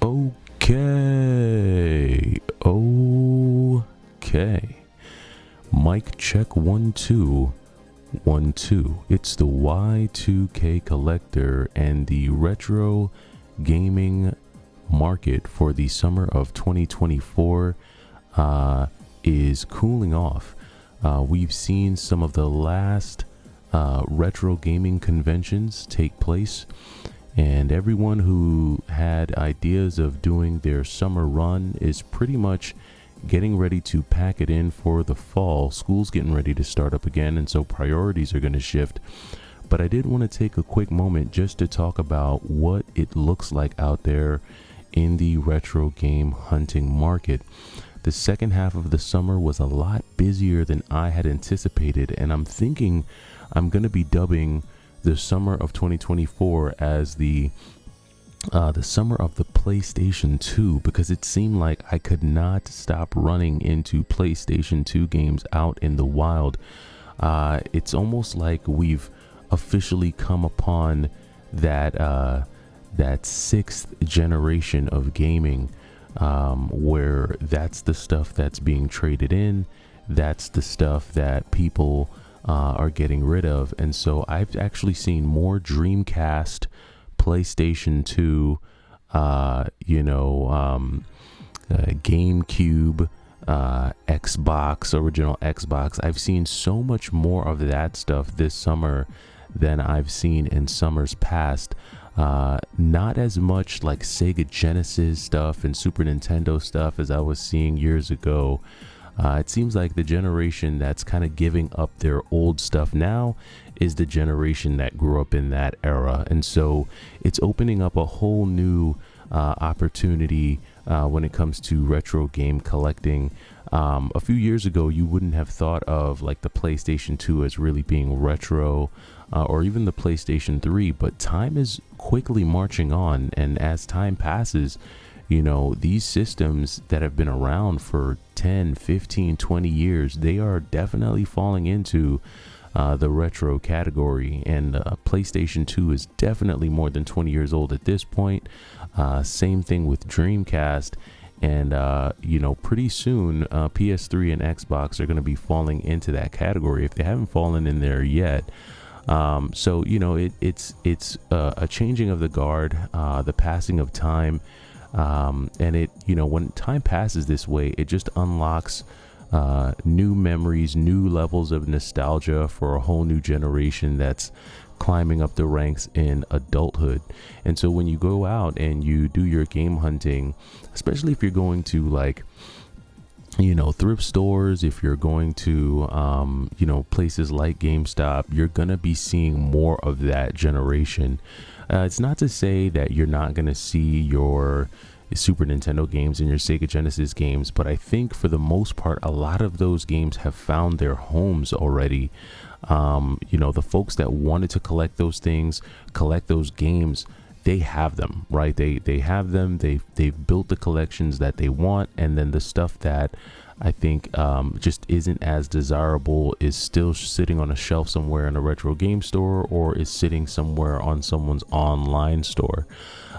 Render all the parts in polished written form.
Okay. Okay. Mic check 1 2 1 2. It's the Y2K Collector, and the retro gaming market for the summer of 2024 is cooling off. We've seen some of the last retro gaming conventions take place, and everyone who had ideas of doing their summer run is pretty much getting ready to pack it in for the fall. School's getting ready to start up again, and so priorities are going to shift. But I did want to take a quick moment just to talk about what it looks like out there in the retro game hunting market. The second half of the summer was a lot busier than I had anticipated, and I'm thinking I'm going to be dubbing the summer of 2024 as the summer of the PlayStation 2, because it seemed like I could not stop running into PlayStation 2 games out in the wild. It's almost like we've officially come upon that sixth generation of gaming, where that's the stuff that's being traded in, that's the stuff that people are getting rid of. And so I've actually seen more Dreamcast, PlayStation 2, GameCube, Xbox, original Xbox. I've seen so much more of that stuff this summer than I've seen in summers past. Not as much like Sega Genesis stuff and Super Nintendo stuff as I was seeing years ago. It seems like the generation that's kind of giving up their old stuff now is the generation that grew up in that era. And so it's opening up a whole new opportunity when it comes to retro game collecting. A few years ago, you wouldn't have thought of like the PlayStation 2 as really being retro, or even the PlayStation 3, but time is quickly marching on. And as time passes, these systems that have been around for 10, 15, 20 years, they are definitely falling into the retro category. And PlayStation 2 is definitely more than 20 years old at this point. Same thing with Dreamcast. And, pretty soon, PS3 and Xbox are going to be falling into that category if they haven't fallen in there yet. It's a changing of the guard, the passing of time. And when time passes this way, it just unlocks new memories, new levels of nostalgia for a whole new generation that's climbing up the ranks in adulthood. And so when you go out and you do your game hunting, especially if you're going to thrift stores, if you're going to places like GameStop, you're gonna be seeing more of that generation. It's not to say that you're not gonna see your Super Nintendo games and your Sega Genesis games, but I think for the most part, a lot of those games have found their homes already. The folks that wanted to collect those things, collect those games, they have them, right? They have them. They've built the collections that they want, and then the stuff that I think just isn't as desirable is still sitting on a shelf somewhere in a retro game store, or is sitting somewhere on someone's online store.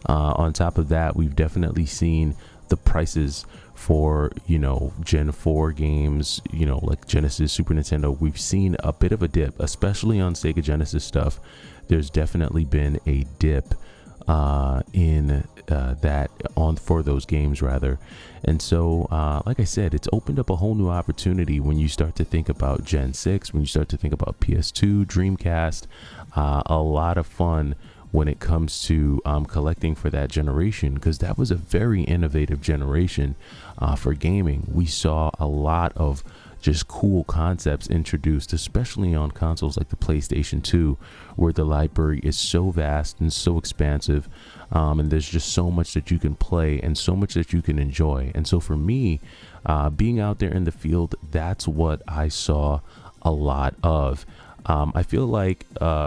On top of that, we've definitely seen the prices for Gen 4 games, like Genesis, Super Nintendo. We've seen a bit of a dip, especially on Sega Genesis stuff. There's definitely been a dip for those games rather. And so like I said, it's opened up a whole new opportunity when you start to think about Gen 6, when you start to think about PS2, Dreamcast. A lot of fun when it comes to collecting for that generation, because that was a very innovative generation for gaming. We saw a lot of just cool concepts introduced, especially on consoles like the PlayStation 2, where the library is so vast and so expansive, and there's just so much that you can play and so much that you can enjoy. And so for me, being out there in the field, that's what I saw a lot of. I feel like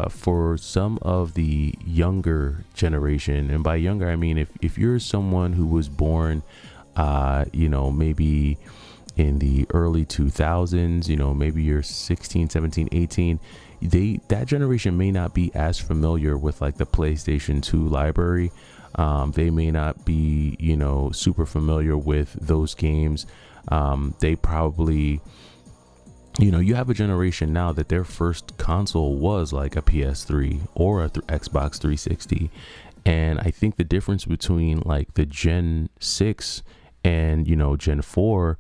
for some of the younger generation, and by younger I mean if you're someone who was born maybe in the early 2000s, maybe you're 16, 17, 18, that generation may not be as familiar with like the PlayStation 2 library. They may not be, super familiar with those games. They probably, you have a generation now that their first console was like a PS3 or a Xbox 360. And I think the difference between like the Gen 6 and, Gen 4,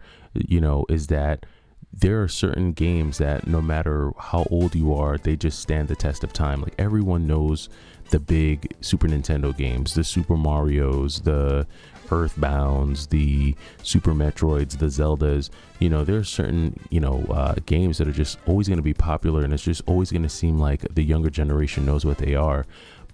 is that there are certain games that no matter how old you are, they just stand the test of time. Like everyone knows the big Super Nintendo games, the Super Marios, the Earthbounds, the Super Metroids, the Zeldas. There are certain, games that are just always going to be popular, and it's just always going to seem like the younger generation knows what they are.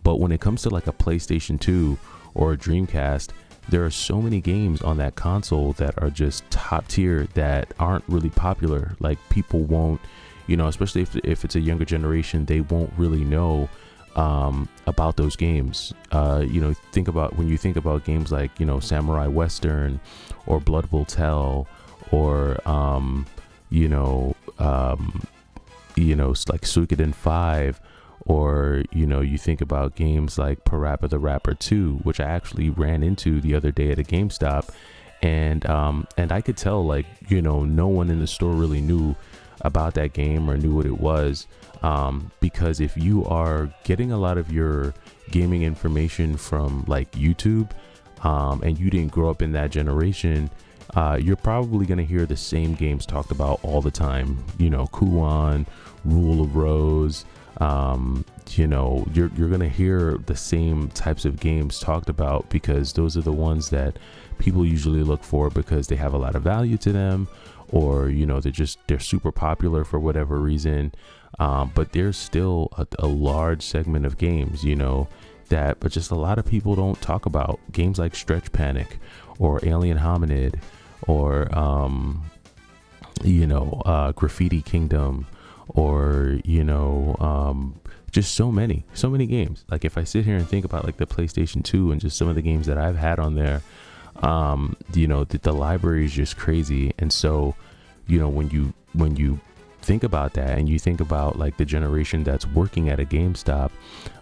But when it comes to like a PlayStation 2 or a Dreamcast, there are so many games on that console that are just top tier that aren't really popular. Like people won't, especially if it's a younger generation, they won't really know about those games. Think about when you think about games like, Samurai Western or Blood Will Tell or, like Suikoden 5. Or, you think about games like Parappa the Rapper 2, which I actually ran into the other day at a GameStop. And I could tell, like, no one in the store really knew about that game or knew what it was. Because if you are getting a lot of your gaming information from like YouTube, and you didn't grow up in that generation, you're probably going to hear the same games talked about all the time. Kuon, Rule of Rose. You're gonna hear the same types of games talked about because those are the ones that people usually look for because they have a lot of value to them, or they're super popular for whatever reason. But there's still a large segment of games but just a lot of people don't talk about. Games like Stretch Panic or Alien Hominid or Graffiti Kingdom, or just so many games. Like if I sit here and think about like the PlayStation 2 and just some of the games that I've had on there, the library is just crazy. And so when you think about that and you think about like the generation that's working at a GameStop,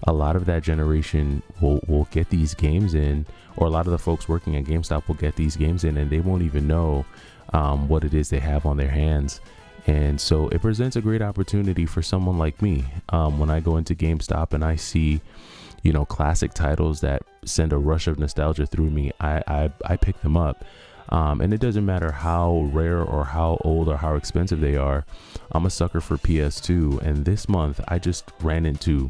a lot of that generation will get these games in, or a lot of the folks working at GameStop will get these games in, and they won't even know what it is they have on their hands. And so it presents a great opportunity for someone like me. When I go into GameStop and I see, classic titles that send a rush of nostalgia through me, I pick them up. And it doesn't matter how rare or how old or how expensive they are. I'm a sucker for PS2. And this month I just ran into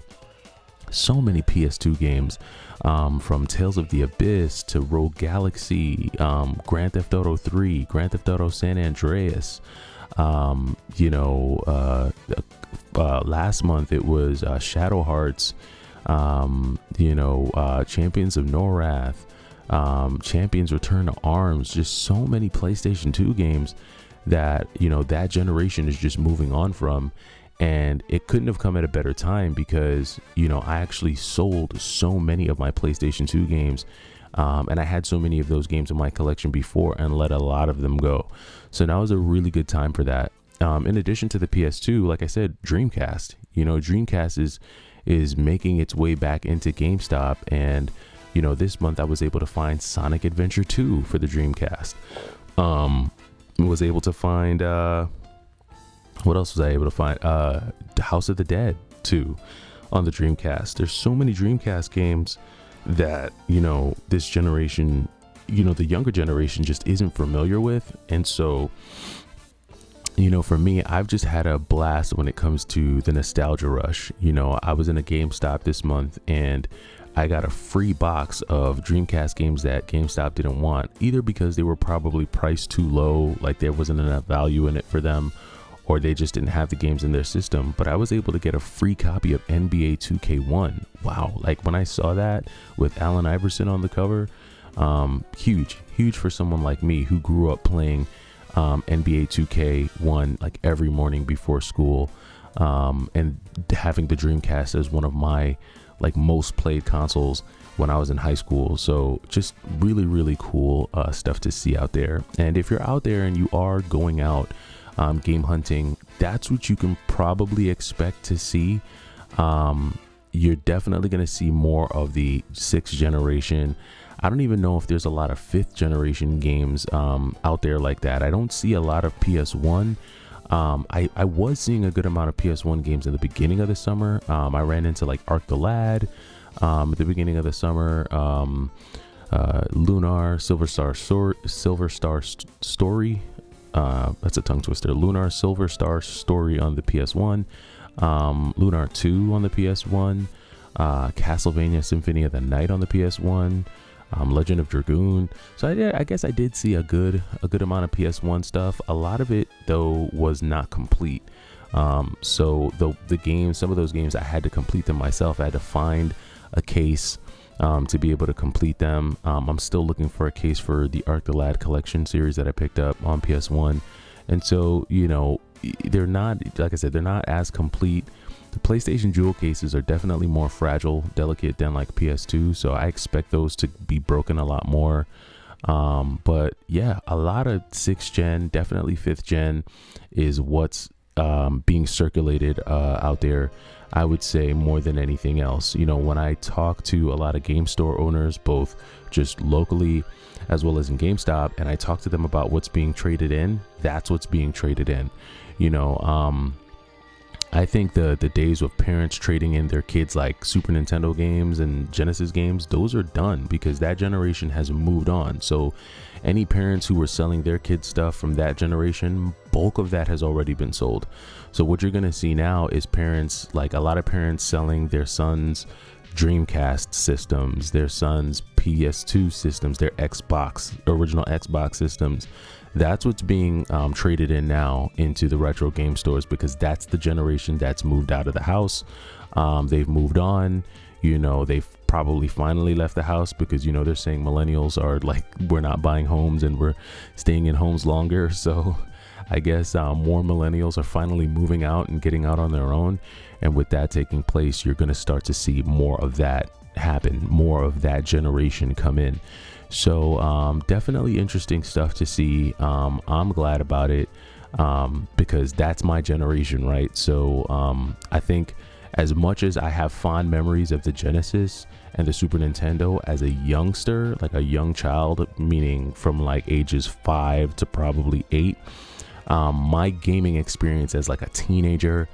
so many PS2 games, from Tales of the Abyss to Rogue Galaxy, Grand Theft Auto 3, Grand Theft Auto San Andreas. Last month it was Shadow Hearts, Champions of Norath, Champions Return to Arms. Just so many PlayStation 2 games that that generation is just moving on from. And it couldn't have come at a better time because I actually sold so many of my PlayStation 2 games. And I had so many of those games in my collection before and let a lot of them go. So now is a really good time for that. In addition to the PS2, like I said, Dreamcast. Dreamcast is making its way back into GameStop. And, this month I was able to find Sonic Adventure 2 for the Dreamcast. Was able to find, what else was I able to find? House of the Dead 2 on the Dreamcast. There's so many Dreamcast games that this generation, the younger generation just isn't familiar with. And so for me, I've just had a blast when it comes to the nostalgia rush. I was in a GameStop this month and I got a free box of Dreamcast games that GameStop didn't want, either because they were probably priced too low, like there wasn't enough value in it for them, or they just didn't have the games in their system. But I was able to get a free copy of NBA 2K1. Wow. Like when I saw that with Allen Iverson on the cover, huge for someone like me who grew up playing NBA 2K1 like every morning before school, and having the Dreamcast as one of my like most played consoles when I was in high school. So just really cool stuff to see out there. And if you're out there and you are going out game hunting, that's what you can probably expect to see. you're definitely going to see more of the 6th generation. I don't even know if there's a lot of 5th generation games out there like that. I don't see a lot of PS1. I was seeing a good amount of PS1 games in the beginning of the summer. I ran into like Arc the Lad at the beginning of the summer. Lunar Silver Star Story. That's a tongue twister. Lunar Silver Star Story on the PS1. Lunar 2 on the PS1. Castlevania Symphony of the Night on the PS1. Legend of Dragoon. So I guess I did see a good amount of PS1 stuff. A lot of it though was not complete. So the games, some of those games I had to complete them myself. I had to find a case to be able to complete them. I'm still looking for a case for the Arc the Lad collection series that I picked up on PS1. And so, you know, they're not, like I said, they're not as complete. The PlayStation Jewel cases are definitely more fragile, delicate than like PS2. So I expect those to be broken a lot more. But yeah, a lot of 6th gen, definitely 5th gen is what's being circulated out there. I would say more than anything else. You know, when I talk to a lot of game store owners, both just locally as well as in GameStop, and I talk to them about what's being traded in, that's what's being traded in. You know, I think the days of parents trading in their kids like Super Nintendo games and Genesis games, those are done because that generation has moved on. So any parents who were selling their kids stuff from that generation, bulk of that has already been sold. So what you're going to see now is parents, like a lot of parents selling their sons Dreamcast systems, their sons PS2 systems, their original Xbox systems. That's what's being traded in now into the retro game stores because that's the generation that's moved out of the house. They've moved on. You know, they've probably finally left the house because, you know, they're saying millennials are like, we're not buying homes and we're staying in homes longer. So I guess more millennials are finally moving out and getting out on their own. And with that taking place, you're going to start to see more of that happen, more of that generation come in. So definitely interesting stuff to see. I'm glad about it because that's my generation, right? So I think as much as I have fond memories of the Genesis and the Super Nintendo as a youngster, like a young child, meaning from like ages 5 to probably 8, my gaming experience as like a teenager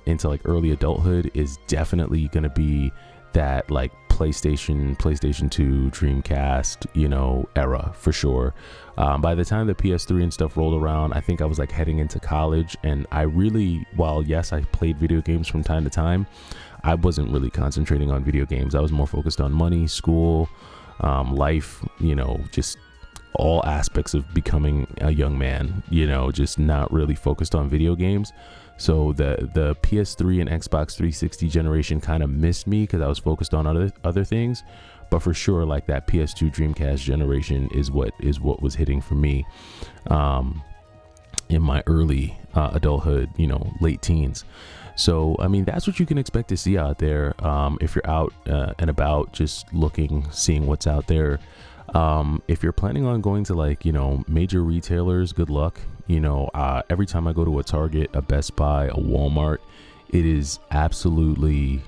into like early adulthood is definitely going to be that like PlayStation 2, Dreamcast, you know, era for sure. By the time the PS3 and stuff rolled around, I think I was like heading into college, and I really, while yes, I played video games from time to time, I wasn't really concentrating on video games. I was more focused on money, school, life, you know, just all aspects of becoming a young man, you know, just not really focused on video games. So the PS3 and Xbox 360 generation kind of missed me because I was focused on other things. But for sure, like that PS2 Dreamcast generation is what was hitting for me in my early adulthood, you know, late teens. So, I mean, that's what you can expect to see out there if you're out and about, just looking, seeing what's out there. If you're planning on going to like, you know, major retailers, good luck. You know, every time I go to a Target, a Best Buy, a Walmart, it is absolutely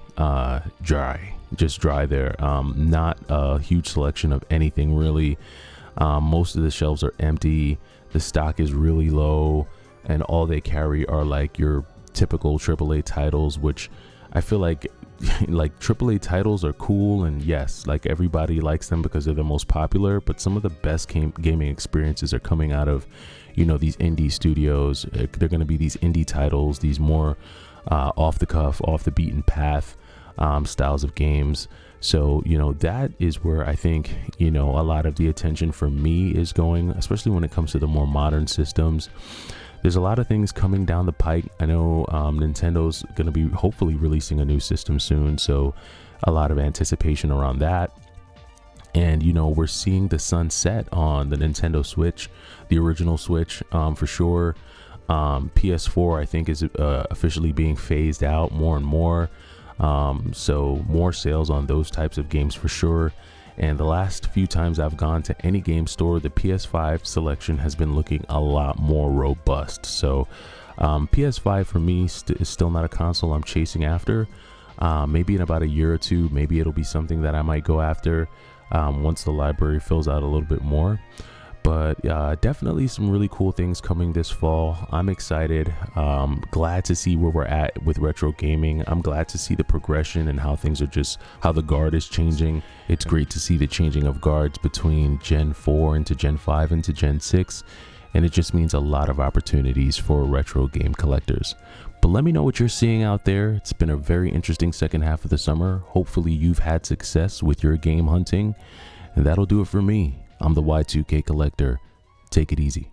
dry, just dry there. Not a huge selection of anything really. Most of the shelves are empty. The stock is really low, and all they carry are like your typical AAA titles, which I feel like AAA titles are cool, and yes, like everybody likes them because they're the most popular, but some of the best gaming experiences are coming out of, you know, these indie studios. They're going to be these indie titles, these more off the cuff, off the beaten path styles of games. So, you know, that is where I think, you know, a lot of the attention for me is going, especially when it comes to the more modern systems. There's a lot of things coming down the pike. I know Nintendo's going to be hopefully releasing a new system soon, so a lot of anticipation around that. And, you know, we're seeing the sunset on the Nintendo Switch, the original Switch, for sure. PS4, I think, is officially being phased out more and more. So more sales on those types of games for sure. And the last few times I've gone to any game store, the PS5 selection has been looking a lot more robust. So PS5 for me is still not a console I'm chasing after. Maybe in about a year or two, maybe it'll be something that I might go after once the library fills out a little bit more. But definitely some really cool things coming this fall. I'm excited. Glad to see where we're at with retro gaming. I'm glad to see the progression and how things are how the guard is changing. It's great to see the changing of guards between Gen 4 into Gen 5 into Gen 6. And it just means a lot of opportunities for retro game collectors. But let me know what you're seeing out there. It's been a very interesting second half of the summer. Hopefully you've had success with your game hunting. And that'll do it for me. I'm the Y2K Collector. Take it easy.